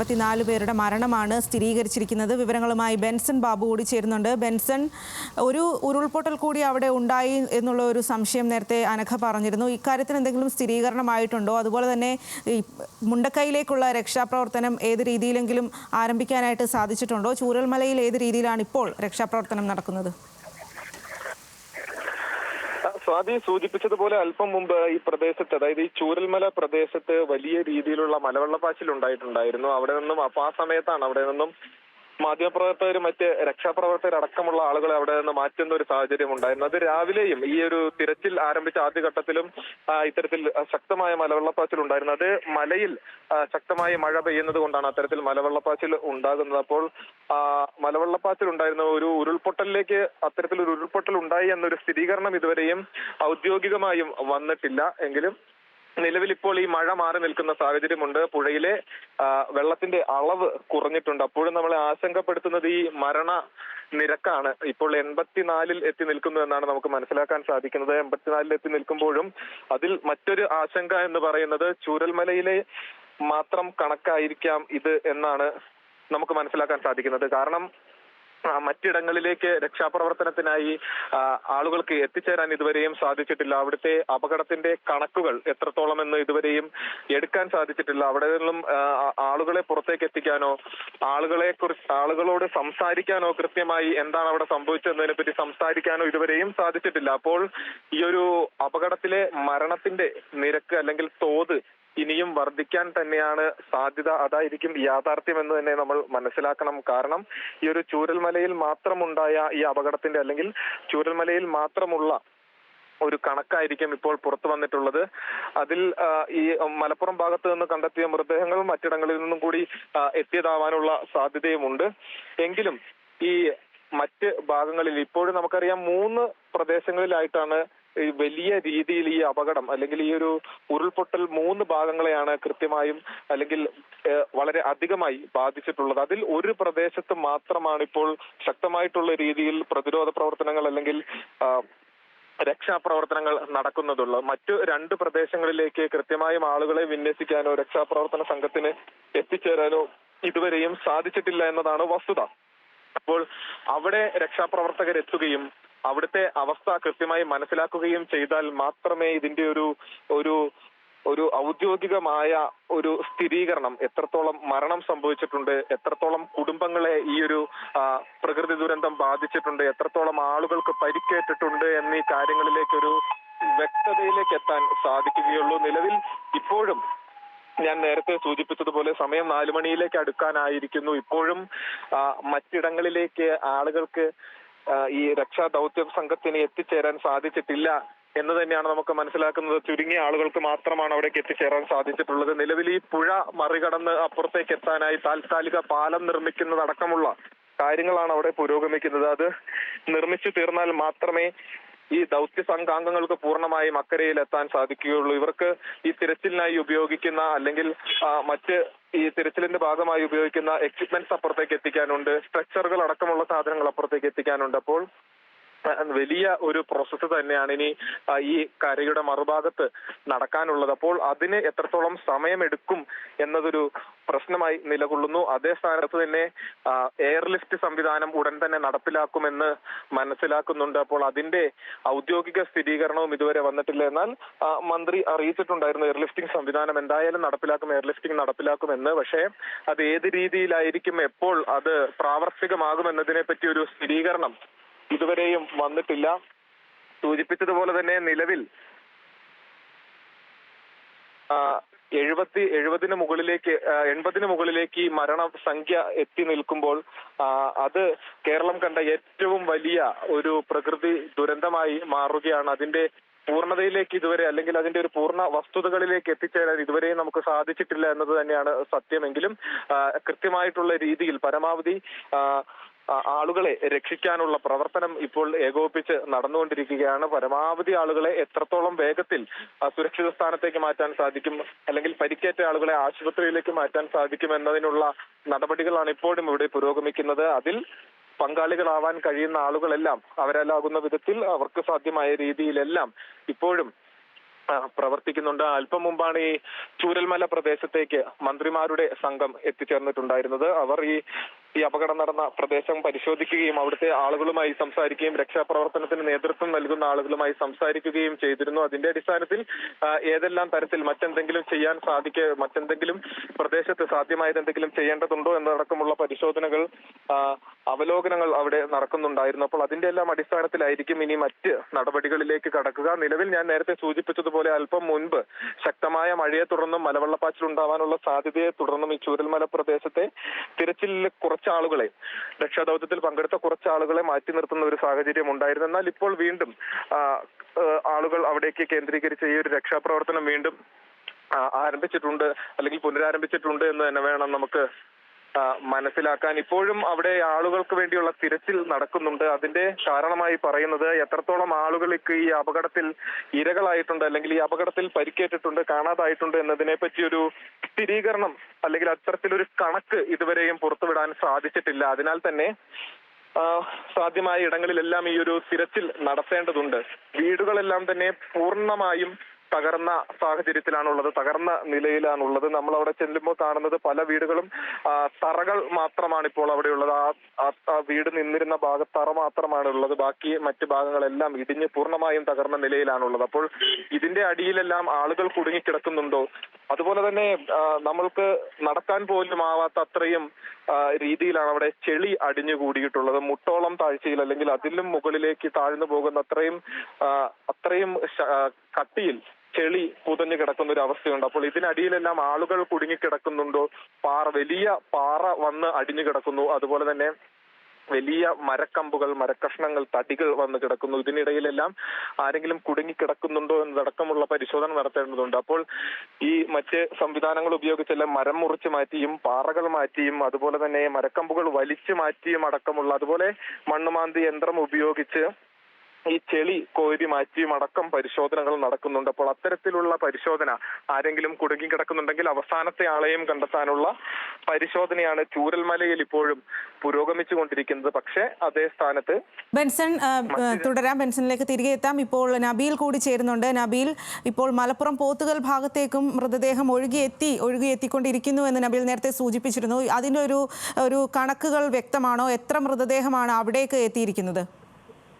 84 പേരുടെ മരണമാണ് സ്ഥിരീകരിച്ചിരിക്കുന്നത്. വിവരങ്ങളുമായി ബെൻസൺ ബാബു കൂടി ചേരുന്നുണ്ട്. ബെൻസൺ, ഒരു ഉരുൾപൊട്ടൽ കൂടി അവിടെ ഉണ്ടായി എന്നുള്ള ഒരു സംശയം നേരത്തെ അനഘ പറഞ്ഞിരുന്നു. ഇക്കാര്യത്തിന് എന്തെങ്കിലും സ്ഥിരീകരണമായിട്ടുണ്ടോ? അതുപോലെ തന്നെ ഈ മുണ്ടക്കൈയിലേക്കുള്ള രക്ഷാപ്രവർത്തനം ഏത് രീതിയിലെങ്കിലും ആരംഭിക്കാനായിട്ട് സാധിച്ചിട്ടുണ്ടോ? ചൂരൽമലയിൽ ഏത് രീതിയിലാണ് ഇപ്പോൾ രക്ഷാപ്രവർത്തനം നടക്കുന്നത്? സ്വാതി സൂചിപ്പിച്ചതുപോലെ അല്പം മുമ്പ് ഈ പ്രദേശത്ത്, അതായത് ഈ ചൂരൽമല പ്രദേശത്ത് വലിയ രീതിയിലുള്ള മലവെള്ളപ്പാച്ചിൽ ഉണ്ടായിട്ടുണ്ടായിരുന്നു. അവിടെ നിന്നും ആ സമയത്താണ് അവിടെ നിന്നും മാധ്യമപ്രവർത്തകരും മറ്റ് രക്ഷാപ്രവർത്തകരടക്കമുള്ള ആളുകളെ അവിടെ നിന്ന് മാറ്റുന്ന ഒരു സാഹചര്യം ഉണ്ടായിരുന്നു. അത് രാവിലെയും ഈ ഒരു തിരച്ചിൽ ആരംഭിച്ച ആദ്യഘട്ടത്തിലും ഇത്തരത്തിൽ ശക്തമായ മലവെള്ളപ്പാച്ചിൽ ഉണ്ടായിരുന്നു. അത് മലയിൽ ശക്തമായ മഴ പെയ്യുന്നത് കൊണ്ടാണ് അത്തരത്തിൽ മലവെള്ളപ്പാച്ചിൽ ഉണ്ടാകുന്നത്. അപ്പോൾ മലവെള്ളപ്പാച്ചിൽ ഉണ്ടായിരുന്ന ഒരു ഉരുൾപൊട്ടലിലേക്ക് അത്തരത്തിലൊരു ഉരുൾപൊട്ടൽ ഉണ്ടായി എന്നൊരു സ്ഥിരീകരണം ഇതുവരെയും ഔദ്യോഗികമായും വന്നിട്ടില്ല. എങ്കിലും നിലവിൽ ഇപ്പോൾ ഈ മഴ മാറി നിൽക്കുന്ന സാഹചര്യമുണ്ട്. പുഴയിലെ വെള്ളത്തിന്റെ അളവ് കുറഞ്ഞിട്ടുണ്ട്. അപ്പോഴും നമ്മളെ ആശങ്കപ്പെടുത്തുന്നത് ഈ മരണ നിരക്കാണ്. ഇപ്പോൾ 84-ൽ എത്തി നിൽക്കുന്നു എന്നാണ് നമുക്ക് മനസ്സിലാക്കാൻ സാധിക്കുന്നത്. 84-ൽ എത്തി നിൽക്കുമ്പോഴും അതിൽ മറ്റൊരു ആശങ്ക എന്ന് പറയുന്നത് ചൂരൽമലയിലെ മാത്രം കണക്കായിരിക്കാം ഇത് എന്നാണ് നമുക്ക് മനസ്സിലാക്കാൻ സാധിക്കുന്നത്. കാരണം മറ്റിടങ്ങളിലേക്ക് രക്ഷാപ്രവർത്തനത്തിനായി ആളുകൾക്ക് എത്തിച്ചേരാൻ ഇതുവരെയും സാധിച്ചിട്ടില്ല. അവിടുത്തെ അപകടത്തിന്റെ കണക്കുകൾ എത്രത്തോളം എന്ന് ഇതുവരെയും എടുക്കാൻ സാധിച്ചിട്ടില്ല. അവിടെ നിന്നും ആളുകളെ പുറത്തേക്ക് എത്തിക്കാനോ ആളുകളോട് സംസാരിക്കാനോ കൃത്യമായി എന്താണ് അവിടെ സംഭവിച്ചതിനെ പറ്റി സംസാരിക്കാനോ ഇതുവരെയും സാധിച്ചിട്ടില്ല. അപ്പോൾ ഈ ഒരു അപകടത്തിലെ മരണത്തിന്റെ നിരക്ക് അല്ലെങ്കിൽ തോത് ഇനിയും വർദ്ധിക്കാൻ തന്നെയാണ് സാധ്യത. അതായിരിക്കും യാഥാർത്ഥ്യം എന്ന് തന്നെ നമ്മൾ മനസ്സിലാക്കണം. കാരണം ഈ ഒരു ചൂരൽമലയിൽ മാത്രമുണ്ടായ ഈ അപകടത്തിന്റെ അല്ലെങ്കിൽ ചൂരൽമലയിൽ മാത്രമുള്ള ഒരു കണക്കായിരിക്കും ഇപ്പോൾ പുറത്തു വന്നിട്ടുള്ളത്. അതിൽ ഈ മലപ്പുറം ഭാഗത്ത് നിന്ന് കണ്ടെത്തിയ മൃതദേഹങ്ങൾ മറ്റിടങ്ങളിൽ നിന്നും കൂടി എത്തിയതാവാനുള്ള സാധ്യതയുമുണ്ട്. എങ്കിലും ഈ മറ്റ് ഭാഗങ്ങളിൽ ഇപ്പോഴും നമുക്കറിയാം 3 പ്രദേശങ്ങളിലായിട്ടാണ് വലിയ രീതിയിൽ ഈ അപകടം അല്ലെങ്കിൽ ഈ ഒരു ഉരുൾപൊട്ടൽ 3 ഭാഗങ്ങളെയാണ് കൃത്യമായും അല്ലെങ്കിൽ വളരെ അധികമായി ബാധിച്ചിട്ടുള്ളത്. അതിൽ ഒരു പ്രദേശത്ത് മാത്രമാണ് ഇപ്പോൾ ശക്തമായിട്ടുള്ള രീതിയിൽ പ്രതിരോധ പ്രവർത്തനങ്ങൾ അല്ലെങ്കിൽ രക്ഷാപ്രവർത്തനങ്ങൾ നടക്കുന്നതുള്ളൂ. മറ്റു 2 പ്രദേശങ്ങളിലേക്ക് കൃത്യമായും ആളുകളെ വിന്യസിക്കാനോ രക്ഷാപ്രവർത്തന സംഘത്തിന് എത്തിച്ചേരാനോ ഇതുവരെയും സാധിച്ചിട്ടില്ല എന്നതാണ് വസ്തുത. അപ്പോൾ അവിടെ രക്ഷാപ്രവർത്തകർ എത്തുകയും അവിടുത്തെ അവസ്ഥ കൃത്യമായി മനസ്സിലാക്കുകയും ചെയ്താൽ മാത്രമേ ഇതിന്റെ ഒരു ഔദ്യോഗികമായ ഒരു സ്ഥിരീകരണം, എത്രത്തോളം മരണം സംഭവിച്ചിട്ടുണ്ട്, എത്രത്തോളം കുടുംബങ്ങളെ ഈ ഒരു പ്രകൃതി ദുരന്തം ബാധിച്ചിട്ടുണ്ട്, എത്രത്തോളം ആളുകൾക്ക് പരിക്കേറ്റിട്ടുണ്ട് എന്നീ കാര്യങ്ങളിലേക്കൊരു വ്യക്തതയിലേക്ക് എത്താൻ സാധിക്കുകയുള്ളൂ. നിലവിൽ ഇപ്പോഴും ഞാൻ നേരത്തെ സൂചിപ്പിച്ചതുപോലെ സമയം 4 മണിയിലേക്ക് അടുക്കാനായിരിക്കുന്നു. ഇപ്പോഴും മറ്റിടങ്ങളിലേക്ക് ആളുകൾക്ക് ഈ രക്ഷാ ദൗത്യ സംഘത്തിന് എത്തിച്ചേരാൻ സാധിച്ചിട്ടില്ല എന്ന് തന്നെയാണ് നമുക്ക് മനസ്സിലാക്കുന്നത്. ചുരുങ്ങിയ ആളുകൾക്ക് മാത്രമാണ് അവിടേക്ക് എത്തിച്ചേരാൻ സാധിച്ചിട്ടുള്ളത്. നിലവിൽ ഈ പുഴ മറികടന്ന് അപ്പുറത്തേക്ക് എത്താനായി താൽക്കാലിക പാലം നിർമ്മിക്കുന്നതടക്കമുള്ള കാര്യങ്ങളാണ് അവിടെ പുരോഗമിക്കുന്നത്. അത് നിർമ്മിച്ചു തീർന്നാൽ മാത്രമേ ഈ ദൗത്യ സംഘാംഗങ്ങൾക്ക് പൂർണ്ണമായും അക്കരയിൽ എത്താൻ സാധിക്കുകയുള്ളൂ. ഇവർക്ക് ഈ തിരച്ചിലിനായി ഉപയോഗിക്കുന്ന അല്ലെങ്കിൽ മറ്റ് ഈ തിരച്ചിലിന്റെ ഭാഗമായി ഉപയോഗിക്കുന്ന എക്വിപ്മെന്റ്സ് അപ്പുറത്തേക്ക് എത്തിക്കാനുണ്ട്, സ്ട്രക്ചറുകൾ അടക്കമുള്ള സാധനങ്ങൾ അപ്പുറത്തേക്ക് എത്തിക്കാനുണ്ട്. അപ്പോൾ വലിയ ഒരു പ്രോസസ്സ് തന്നെയാണ് ഇനി ഈ കരയുടെ മറുഭാഗത്ത് നടക്കാനുള്ളത്. അപ്പോൾ അതിന് എത്രത്തോളം സമയമെടുക്കും എന്നതൊരു പ്രശ്നമായി നിലകൊള്ളുന്നു. അതേ സ്ഥാനത്ത് തന്നെ എയർലിഫ്റ്റ് സംവിധാനം ഉടൻ തന്നെ നടപ്പിലാക്കുമെന്ന് മനസ്സിലാക്കുന്നുണ്ട്. അപ്പോൾ അതിന്റെ ഔദ്യോഗിക സ്ഥിരീകരണവും ഇതുവരെ വന്നിട്ടില്ല. എന്നാൽ മന്ത്രി അറിയിച്ചിട്ടുണ്ടായിരുന്നു എയർലിഫ്റ്റിംഗ് സംവിധാനം എന്തായാലും നടപ്പിലാക്കും, എയർലിഫ്റ്റിംഗ് നടപ്പിലാക്കുമെന്ന്. പക്ഷേ അത് ഏത് രീതിയിലായിരിക്കും, എപ്പോൾ അത് പ്രാവർത്തികമാകുമെന്നതിനെ പറ്റി ഒരു സ്ഥിരീകരണം ഇതുവരെയും വന്നിട്ടില്ല. സൂചിപ്പിച്ചതുപോലെ തന്നെ നിലവിൽ 80 മുകളിലേക്ക് ഈ മരണസംഖ്യ എത്തി നിൽക്കുമ്പോൾ അത് കേരളം കണ്ട ഏറ്റവും വലിയ ഒരു പ്രകൃതി ദുരന്തമായി മാറുകയാണ്. അതിന്റെ പൂർണ്ണതയിലേക്ക് ഇതുവരെ അല്ലെങ്കിൽ അതിന്റെ ഒരു പൂർണ്ണ വസ്തുതകളിലേക്ക് എത്തിച്ചേരാൻ ഇതുവരെയും നമുക്ക് സാധിച്ചിട്ടില്ല എന്നത് തന്നെയാണ് സത്യമെങ്കിലും കൃത്യമായിട്ടുള്ള രീതിയിൽ പരമാവധി ആളുകളെ രക്ഷിക്കാനുള്ള പ്രവർത്തനം ഇപ്പോൾ ഏകോപിപ്പിച്ച് നടന്നുകൊണ്ടിരിക്കുകയാണ്. പരമാവധി ആളുകളെ എത്രത്തോളം വേഗത്തിൽ സുരക്ഷിത സ്ഥാനത്തേക്ക് മാറ്റാൻ സാധിക്കും അല്ലെങ്കിൽ പരിക്കേറ്റ ആളുകളെ ആശുപത്രിയിലേക്ക് മാറ്റാൻ സാധിക്കും എന്നതിനുള്ള നടപടികളാണ് ഇപ്പോഴും ഇവിടെ പുരോഗമിക്കുന്നത്. അതിൽ പങ്കാളികളാവാൻ കഴിയുന്ന ആളുകളെല്ലാം അവരാലാകുന്ന വിധത്തിൽ അവർക്ക് സാധ്യമായ രീതിയിലെല്ലാം ഇപ്പോഴും പ്രവർത്തിക്കുന്നുണ്ട്. അല്പം മുമ്പാണ് ഈ ചൂരൽമല പ്രദേശത്തേക്ക് മന്ത്രിമാരുടെ സംഘം എത്തിച്ചേർന്നിട്ടുണ്ടായിരുന്നത്. അവർ ഈ അപകടം നടന്ന പ്രദേശം പരിശോധിക്കുകയും അവിടുത്തെ ആളുകളുമായി സംസാരിക്കുകയും രക്ഷാപ്രവർത്തനത്തിന് നേതൃത്വം നൽകുന്ന ആളുകളുമായി സംസാരിക്കുകയും ചെയ്തിരുന്നു. അതിന്റെ അടിസ്ഥാനത്തിൽ ഏതെല്ലാം തരത്തിൽ മറ്റെന്തെങ്കിലും ചെയ്യാൻ മറ്റെന്തെങ്കിലും പ്രദേശത്ത് സാധ്യമായത് എന്തെങ്കിലും ചെയ്യേണ്ടതുണ്ടോ എന്നടക്കമുള്ള പരിശോധനകൾ, അവലോകനങ്ങൾ അവിടെ നടക്കുന്നുണ്ടായിരുന്നു. അപ്പോൾ അതിന്റെ എല്ലാം അടിസ്ഥാനത്തിലായിരിക്കും ഇനി മറ്റ് നടപടികളിലേക്ക് കടക്കുക. നിലവിൽ ഞാൻ നേരത്തെ സൂചിപ്പിച്ചതുപോലെ അല്പം മുൻപ് ശക്തമായ മഴയെ തുടർന്നും മലവെള്ളപ്പാച്ചിൽ ഉണ്ടാവാനുള്ള സാധ്യതയെ തുടർന്നും ഈ ചൂരൽമല പ്രദേശത്തെ തിരച്ചിലിൽ കുറച്ചാളുകളെ, രക്ഷാദൌത്യത്തിൽ പങ്കെടുത്ത കുറച്ചാളുകളെ മാറ്റി നിർത്തുന്ന ഒരു സാഹചര്യം ഉണ്ടായിരുന്നു. എന്നാൽ ഇപ്പോൾ വീണ്ടും ആളുകൾ അവിടേക്ക് കേന്ദ്രീകരിച്ച ഈ ഒരു രക്ഷാപ്രവർത്തനം വീണ്ടും ആരംഭിച്ചിട്ടുണ്ട്, അല്ലെങ്കിൽ പുനരാരംഭിച്ചിട്ടുണ്ട് എന്ന് തന്നെ വേണം നമുക്ക് മനസ്സിലാക്കാൻ. ഇപ്പോഴും അവിടെ ആളുകൾക്ക് വേണ്ടിയുള്ള തിരച്ചിൽ നടക്കുന്നുണ്ട്. അതിന്റെ കാരണമായി പറയുന്നത് എത്രത്തോളം ആളുകൾക്ക് ഈ അപകടത്തിൽ ഇരകളായിട്ടുണ്ട്, അല്ലെങ്കിൽ ഈ അപകടത്തിൽ പരിക്കേറ്റിട്ടുണ്ട്, കാണാതായിട്ടുണ്ട് എന്നതിനെ പറ്റിയൊരു സ്ഥിരീകരണം അല്ലെങ്കിൽ അത്തരത്തിലൊരു കണക്ക് ഇതുവരെയും പുറത്തുവിടാൻ സാധിച്ചിട്ടില്ല. അതിനാൽ തന്നെ സാധ്യമായ ഇടങ്ങളിലെല്ലാം ഈ ഒരു തിരച്ചിൽ നടത്തേണ്ടതുണ്ട്. വീടുകളെല്ലാം തന്നെ പൂർണ്ണമായും തകർന്ന സാഹചര്യത്തിലാണുള്ളത്, തകർന്ന നിലയിലാണുള്ളത്. നമ്മൾ അവിടെ ചെല്ലുമ്പോൾ കാണുന്നത് പല വീടുകളും തറകൾ മാത്രമാണ് ഇപ്പോൾ അവിടെയുള്ളത്. ആ വീട് നിന്നിരുന്ന തറ മാത്രമാണ് ഉള്ളത്. ബാക്കി മറ്റു ഭാഗങ്ങളെല്ലാം ഇടിഞ്ഞ് പൂർണ്ണമായും തകർന്ന നിലയിലാണുള്ളത്. അപ്പോൾ ഇതിന്റെ അടിയിലെല്ലാം ആളുകൾ കുടുങ്ങിക്കിടക്കുന്നുണ്ടോ? അതുപോലെ തന്നെ നമ്മൾക്ക് നടക്കാൻ പോലും ആവാത്ത അത്രയും രീതിയിലാണ് അവിടെ ചെളി അടിഞ്ഞുകൂടിയിട്ടുള്ളത്. മുട്ടോളം താഴ്ചയിൽ, അല്ലെങ്കിൽ അതിലും മുകളിലേക്ക് താഴ്ന്നു പോകുന്ന അത്രയും കട്ടിയിൽ ചെളി പുതഞ്ഞു കിടക്കുന്ന ഒരു അവസ്ഥയുണ്ട്. അപ്പോൾ ഇതിനടിയിലെല്ലാം ആളുകൾ കുടുങ്ങിക്കിടക്കുന്നുണ്ടോ? വലിയ പാറ വന്ന് അടിഞ്ഞു കിടക്കുന്നു. അതുപോലെ തന്നെ വലിയ മരക്കമ്പുകൾ, മരക്കഷ്ണങ്ങൾ, തടികൾ വന്ന് കിടക്കുന്നു. ഇതിനിടയിലെല്ലാം ആരെങ്കിലും കുടുങ്ങിക്കിടക്കുന്നുണ്ടോ എന്നതടക്കമുള്ള പരിശോധന നടത്തേണ്ടതുണ്ട്. അപ്പോൾ ഈ മറ്റ് സംവിധാനങ്ങൾ ഉപയോഗിച്ചെല്ലാം മരം മുറിച്ച് മാറ്റിയും പാറകൾ മാറ്റിയും അതുപോലെ തന്നെ മരക്കമ്പുകൾ വലിച്ചു മാറ്റിയും അടക്കമുള്ള, അതുപോലെ മണ്ണുമാന്തി യന്ത്രം ഉപയോഗിച്ച് ഈ ചെളി കോരി മാറ്റിയും അടക്കം പരിശോധനകൾ നടക്കുന്നുണ്ട്. അപ്പോൾ അത്തരത്തിലുള്ള പരിശോധന, ആരെങ്കിലും കുടുങ്ങിക്കിടക്കുന്നുണ്ടെങ്കിൽ അവസാനത്തെ ആളെയും കണ്ടെത്താനുള്ള പരിശോധനയാണ് ചൂരൽമലയിൽ ഇപ്പോഴും പുരോഗമിച്ചുകൊണ്ടിരിക്കുന്നത്. പക്ഷേ അതേ സ്ഥാനത്ത് ബെൻസൺ തുടരാം. ബെൻസണിലേക്ക് തിരികെ എത്താം. ഇപ്പോൾ നബീൽ കൂടി ചേരുന്നുണ്ട്. നബീൽ, ഇപ്പോൾ മലപ്പുറം പോത്തുകൽ ഭാഗത്തേക്കും മൃതദേഹം ഒഴുകിയെത്തിക്കൊണ്ടിരിക്കുന്നു എന്ന് നബീൽ നേരത്തെ സൂചിപ്പിച്ചിരുന്നു. അതിൻ്റെ ഒരു കണക്കുകൾ വ്യക്തമാണോ? എത്ര മൃതദേഹമാണ് അവിടേക്ക് എത്തിയിരിക്കുന്നത്?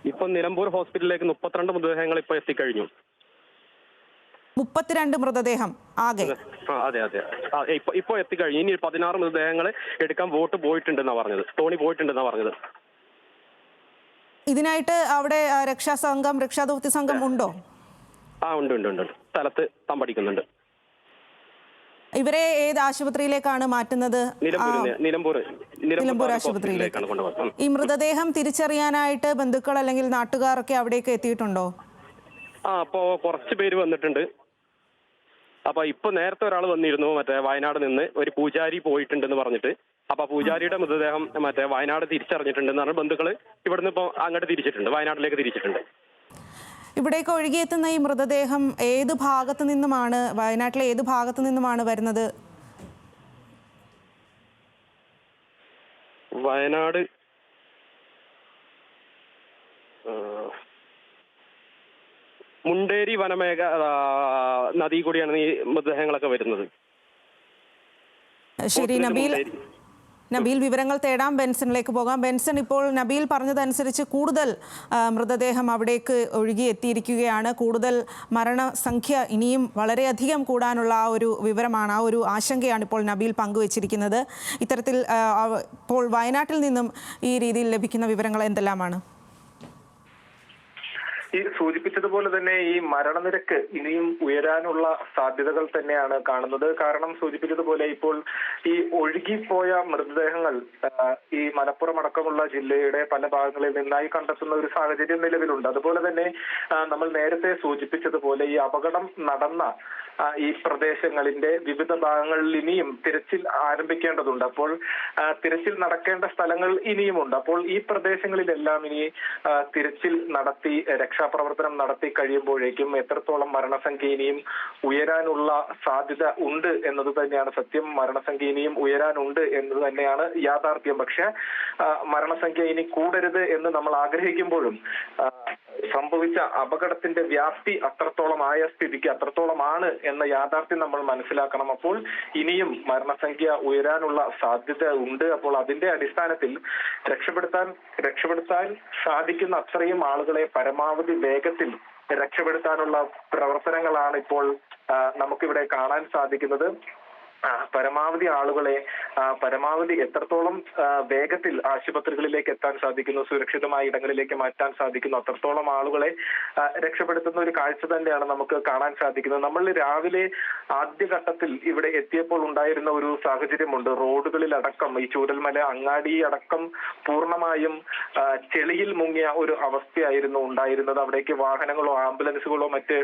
ഇപ്പൊ നിലമ്പൂർ ഹോസ്പിറ്റലിലേക്ക് 32 മൃതദേഹങ്ങൾ ഇപ്പൊ എത്തിക്കഴിഞ്ഞു. 32 മൃതദേഹം ആകെ? അതെ. ഇപ്പൊ എത്തിക്കഴിഞ്ഞു. ഇനി 16 മൃതദേഹങ്ങൾ എടുക്കാൻ വോട്ട് പോയിട്ടുണ്ടെന്നാ പറഞ്ഞത്, തോണി പോയിട്ടുണ്ടെന്നാ പറഞ്ഞത്. ഇതിനായിട്ട് അവിടെ രക്ഷാദൗത്യ സംഘം ഉണ്ടോ? ഉണ്ട്. സ്ഥലത്ത് തമ്പടിക്കുന്നുണ്ട്. ഇവരെ ഏത് ആശുപത്രിയിലേക്കാണ് മാറ്റുന്നത്? നിലമ്പൂർ ആശുപത്രിയിലേക്ക്. ഈ മൃതദേഹം തിരിച്ചറിയാനായിട്ട് ബന്ധുക്കൾ അല്ലെങ്കിൽ നാട്ടുകാരൊക്കെ അവിടേക്ക് എത്തിയിട്ടുണ്ടോ? അപ്പോ കുറച്ച് പേര് വന്നിട്ടുണ്ട്. അപ്പൊ ഇപ്പൊ നേരത്തെ ഒരാൾ വന്നിരുന്നു, മറ്റേ വയനാട് നിന്ന് ഒരു പൂജാരി പോയിട്ടുണ്ടെന്ന് പറഞ്ഞിട്ട്. അപ്പൊ പൂജാരിയുടെ മൃതദേഹം മറ്റേ വയനാട് തിരിച്ചറിഞ്ഞിട്ടുണ്ടെന്ന് പറഞ്ഞ ബന്ധുക്കള് ഇവിടുന്ന് ഇപ്പൊ അങ്ങോട്ട് തിരിച്ചിട്ടുണ്ട്, വയനാട്ടിലേക്ക് തിരിച്ചിട്ടുണ്ട്. ഇവിടേക്ക് ഒഴുകിയെത്തുന്ന ഈ മൃതദേഹം ഏത് ഭാഗത്തു നിന്നുമാണ്, വയനാട്ടിലെ ഏത് ഭാഗത്തു നിന്നുമാണ് വരുന്നത്? വയനാട് മുണ്ടേരി വനമേഖ നദി കൂടിയാണ് ഈ മൃതദേഹങ്ങളൊക്കെ വരുന്നത്. ശരി നബീൽ, വിവരങ്ങൾ തേടാം. ബെൻസണിലേക്ക് പോകാം. ബെൻസൺ, ഇപ്പോൾ നബീൽ പറഞ്ഞതനുസരിച്ച് കൂടുതൽ മൃതദേഹം അവിടേക്ക് ഒഴുകിയെത്തിയിരിക്കുകയാണ്. കൂടുതൽ മരണസംഖ്യ ഇനിയും വളരെയധികം കൂടാനുള്ള ആ ഒരു വിവരമാണ്, ആ ഒരു ആശങ്കയാണ് ഇപ്പോൾ നബീൽ പങ്കുവച്ചിരിക്കുന്നത്. ഇത്തരത്തിൽ ഇപ്പോൾ വയനാട്ടിൽ നിന്നും ഈ രീതിയിൽ ലഭിക്കുന്ന വിവരങ്ങൾ എന്തെല്ലാമാണ്? ഈ സൂചിപ്പിച്ചതുപോലെ തന്നെ ഈ മരണനിരക്ക് ഇനിയും ഉയരാനുള്ള സാധ്യതകൾ തന്നെയാണ് കാണുന്നത്. കാരണം സൂചിപ്പിച്ചതുപോലെ ഇപ്പോൾ ഈ ഒഴുകിപ്പോയ മൃതദേഹങ്ങൾ ഈ മലപ്പുറം അടക്കമുള്ള ജില്ലയുടെ പല ഭാഗങ്ങളിൽ നിന്നായി കണ്ടെത്തുന്ന ഒരു സാഹചര്യം നിലവിലുണ്ട്. അതുപോലെ തന്നെ നമ്മൾ നേരത്തെ സൂചിപ്പിച്ചതുപോലെ ഈ അപകടം നടന്ന ഈ പ്രദേശങ്ങളിന്റെ വിവിധ ഭാഗങ്ങളിൽ ഇനിയും തിരച്ചിൽ ആരംഭിക്കേണ്ടതുണ്ട്. അപ്പോൾ തിരച്ചിൽ നടക്കേണ്ട സ്ഥലങ്ങൾ ഇനിയുമുണ്ട്. അപ്പോൾ ഈ പ്രദേശങ്ങളിലെല്ലാം ഇനി തിരച്ചിൽ നടത്തി രക്ഷാപ്രവർത്തനം നടത്തി കഴിയുമ്പോഴേക്കും എത്രത്തോളം മരണസംഖ്യ ഇനിയും ഉയരാനുള്ള സാധ്യത ഉണ്ട് എന്നത് തന്നെയാണ് സത്യം. മരണസംഖ്യ ഇനിയും ഉയരാനുണ്ട് എന്നത് തന്നെയാണ് യാഥാർത്ഥ്യം. പക്ഷെ മരണസംഖ്യ ഇനി കൂടരുത് എന്ന് നമ്മൾ ആഗ്രഹിക്കുമ്പോഴും സംഭവിച്ച അപകടത്തിന്റെ വ്യാപ്തി അത്രത്തോളമായ സ്ഥിതിക്ക് അത്രത്തോളമാണ് എന്ന യാഥാർത്ഥ്യം നമ്മൾ മനസ്സിലാക്കണം. അപ്പോൾ ഇനിയും മരണസംഖ്യ ഉയരാനുള്ള സാധ്യത ഉണ്ട്. അപ്പോൾ അതിന്റെ അടിസ്ഥാനത്തിൽ രക്ഷപ്പെടുത്താൻ സാധിക്കുന്ന അത്രയും ആളുകളെ പരമാവധി വേഗത്തിൽ രക്ഷപ്പെടുത്താനുള്ള പ്രവർത്തനങ്ങളാണ് ഇപ്പോൾ നമുക്കിവിടെ കാണാൻ സാധിക്കുന്നത്. പരമാവധി ആളുകളെ പരമാവധി എത്രത്തോളം വേഗത്തിൽ ആശുപത്രികളിലേക്ക് എത്താൻ സാധിക്കുന്നു, സുരക്ഷിതമായ ഇടങ്ങളിലേക്ക് മാറ്റാൻ സാധിക്കുന്നു, അത്രത്തോളം ആളുകളെ രക്ഷപ്പെടുത്തുന്ന ഒരു കാഴ്ച തന്നെയാണ് നമുക്ക് കാണാൻ സാധിക്കുന്നത്. നമ്മൾ രാവിലെ ആദ്യഘട്ടത്തിൽ ഇവിടെ എത്തിയപ്പോൾ ഉണ്ടായിരുന്ന ഒരു സാഹചര്യമുണ്ട്. റോഡുകളിലടക്കം ഈ ചൂരൽമല അങ്ങാടി അടക്കം പൂർണ്ണമായും ചെളിയിൽ മുങ്ങിയ ഒരു അവസ്ഥയായിരുന്നു ഉണ്ടായിരുന്നത്. അവിടേക്ക് വാഹനങ്ങളോ ആംബുലൻസുകളോ മറ്റ്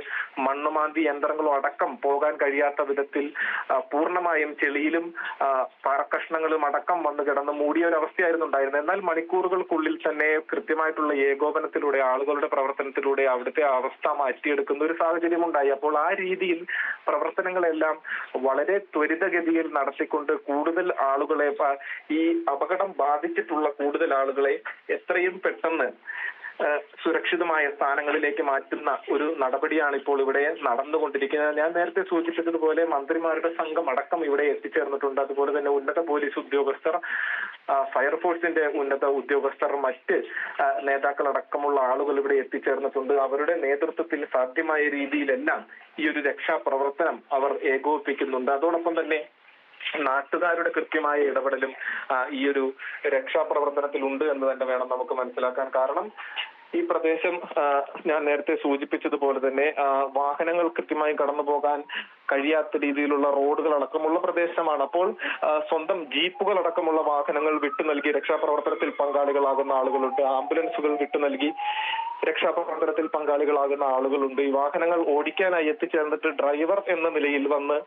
മണ്ണുമാന്തി യന്ത്രങ്ങളോ അടക്കം പോകാൻ കഴിയാത്ത വിധത്തിൽ പൂർണ്ണമായും ചെളിയിലും പാറക്കഷ്ണങ്ങളും അടക്കം വന്ന് കിടന്ന് മൂടിയ ഒരു അവസ്ഥയായിരുന്നു ഉണ്ടായിരുന്നത്. എന്നാൽ മണിക്കൂറുകൾക്കുള്ളിൽ തന്നെ കൃത്യമായിട്ടുള്ള ഏകോപനത്തിലൂടെ ആളുകളുടെ പ്രവർത്തനത്തിലൂടെ അവിടുത്തെ അവസ്ഥ മാറ്റിയെടുക്കുന്ന ഒരു സാഹചര്യം ഉണ്ടായി. അപ്പോൾ ആ രീതിയിൽ പ്രവർത്തനങ്ങളെല്ലാം വളരെ ത്വരിതഗതിയിൽ നടത്തിക്കൊണ്ട് കൂടുതൽ ആളുകളെ ഈ അപകടം ബാധിച്ചിട്ടുള്ള കൂടുതൽ ആളുകളെ എത്രയും പെട്ടെന്ന് സുരക്ഷിതമായ സ്ഥാനങ്ങളിലേക്ക് മാറ്റുന്ന ഒരു നടപടിയാണ് ഇപ്പോൾ ഇവിടെ നടന്നുകൊണ്ടിരിക്കുന്നത്. ഞാൻ നേരത്തെ സൂചിപ്പിച്ചതുപോലെ മന്ത്രിമാരുടെ സംഘം അടക്കം ഇവിടെ എത്തിച്ചേർന്നിട്ടുണ്ട്. അതുപോലെ തന്നെ ഉന്നത പോലീസ് ഉദ്യോഗസ്ഥർ, ഫയർഫോഴ്സിന്റെ ഉന്നത ഉദ്യോഗസ്ഥർ, മറ്റ് നേതാക്കളടക്കമുള്ള ആളുകൾ ഇവിടെ എത്തിച്ചേർന്നിട്ടുണ്ട്. അവരുടെ നേതൃത്വത്തിൽ സാധ്യമായ രീതിയിലെല്ലാം ഈ ഒരു രക്ഷാപ്രവർത്തനം അവർ ഏകോപിപ്പിക്കുന്നുണ്ട്. അതോടൊപ്പം തന്നെ നാട്ടുകാരുടെ കൃത്യമായ ഇടപെടലും ഈ ഒരു രക്ഷാപ്രവർത്തനത്തിൽ ഉണ്ട് എന്ന് തന്നെ വേണം നമുക്ക് മനസ്സിലാക്കാൻ. കാരണം ഈ പ്രദേശം ഞാൻ നേരത്തെ സൂചിപ്പിച്ചതുപോലെ തന്നെ വാഹനങ്ങൾ കൃത്യമായി കടന്നു പോകാൻ കഴിയാത്ത രീതിയിലുള്ള റോഡുകൾ അടക്കമുള്ള പ്രദേശമാണ്. അപ്പോൾ സ്വന്തം ജീപ്പുകൾ അടക്കമുള്ള വാഹനങ്ങൾ വിട്ടു നൽകി രക്ഷാപ്രവർത്തനത്തിൽ പങ്കാളികളാകുന്ന ആളുകളുണ്ട്. ആംബുലൻസുകൾ വിട്ടു നൽകി രക്ഷാപ്രവർത്തനത്തിൽ പങ്കാളികളാകുന്ന ആളുകളുണ്ട്. ഈ വാഹനങ്ങൾ ഓടിക്കാനായി എത്തിച്ചേർന്നിട്ട് ഡ്രൈവർ എന്ന നിലയിൽ വന്ന്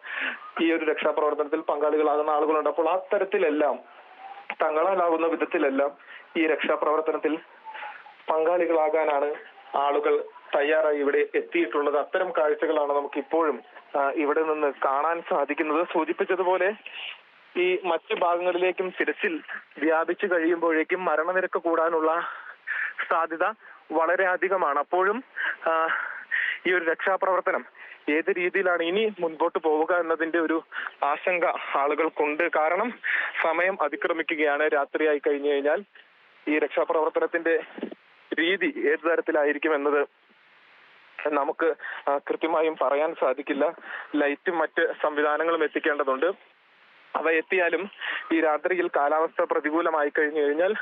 ഈ ഒരു രക്ഷാപ്രവർത്തനത്തിൽ പങ്കാളികളാകുന്ന ആളുകളുണ്ട്. അപ്പോൾ ആ തരത്തിലെല്ലാം തങ്ങളാലാവുന്ന വിധത്തിലെല്ലാം ഈ രക്ഷാപ്രവർത്തനത്തിൽ പങ്കാളികളാകാനാണ് ആളുകൾ തയ്യാറായി ഇവിടെ എത്തിയിട്ടുള്ളത്. അത്തരം കാഴ്ചകളാണ് നമുക്ക് ഇപ്പോഴും ഇവിടെ നിന്ന് കാണാൻ സാധിക്കുന്നത്. സൂചിപ്പിച്ചതുപോലെ ഈ മറ്റു ഭാഗങ്ങളിലേക്കും തിരച്ചിൽ വ്യാപിച്ചു കഴിയുമ്പോഴേക്കും മരണനിരക്ക് കൂടാനുള്ള സാധ്യത വളരെ അധികമാണ്. അപ്പോഴും ഈ ഒരു രക്ഷാപ്രവർത്തനം ഏത് രീതിയിലാണ് ഇനി മുൻപോട്ട് പോവുക എന്നതിന്റെ ഒരു ആശങ്ക ആളുകൾക്കുണ്ട്. കാരണം സമയം അതിക്രമിക്കുകയാണ്. രാത്രിയായി കഴിഞ്ഞു കഴിഞ്ഞാൽ ഈ രക്ഷാപ്രവർത്തനത്തിന്റെ രീതി ഏത് തരത്തിലായിരിക്കും എന്നത് നമുക്ക് കൃത്യമായും പറയാൻ സാധിക്കില്ല. ലൈറ്റും മറ്റ് സംവിധാനങ്ങളും എത്തിക്കേണ്ടതുണ്ട്. അവ എത്തിയാലും ഈ രാത്രിയിൽ കാലാവസ്ഥ പ്രതികൂലമായി കഴിഞ്ഞു കഴിഞ്ഞാൽ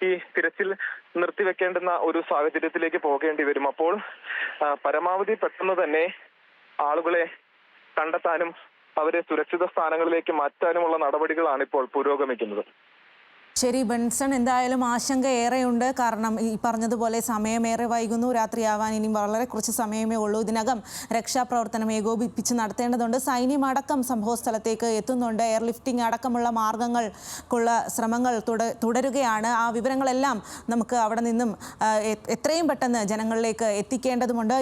ഈ തിരച്ചിൽ നിർത്തിവെക്കേണ്ടുന്ന ഒരു സാഹചര്യത്തിലേക്ക് പോകേണ്ടി വരും. അപ്പോൾ പരമാവധി പെട്ടെന്ന് തന്നെ ആളുകളെ കണ്ടെത്താനും അവരെ സുരക്ഷിത സ്ഥാനങ്ങളിലേക്ക് മാറ്റാനുമുള്ള നടപടികളാണ് ഇപ്പോൾ പുരോഗമിക്കുന്നത്. ശരി ബെൻസൺ, എന്തായാലും ആശങ്ക ഏറെയുണ്ട്. കാരണം ഈ പറഞ്ഞതുപോലെ സമയമേറെ വൈകുന്നു. രാത്രിയാവാൻ ഇനി വളരെ കുറച്ച് സമയമേ ഉള്ളൂ. ഇതിനകം രക്ഷാപ്രവർത്തനം ഏകോപിപ്പിച്ച് നടത്തേണ്ടതുണ്ട്. സൈന്യമടക്കം സംഭവസ്ഥലത്തേക്ക് എത്തുന്നുണ്ട്. എയർലിഫ്റ്റിംഗ് അടക്കമുള്ള മാർഗങ്ങൾക്കുള്ള ശ്രമങ്ങൾ തുടരുകയാണ്. ആ വിവരങ്ങളെല്ലാം നമുക്ക് അവിടെ നിന്നും എത്രയും പെട്ടെന്ന് ജനങ്ങളിലേക്ക് എത്തിക്കേണ്ടതുണ്ട്.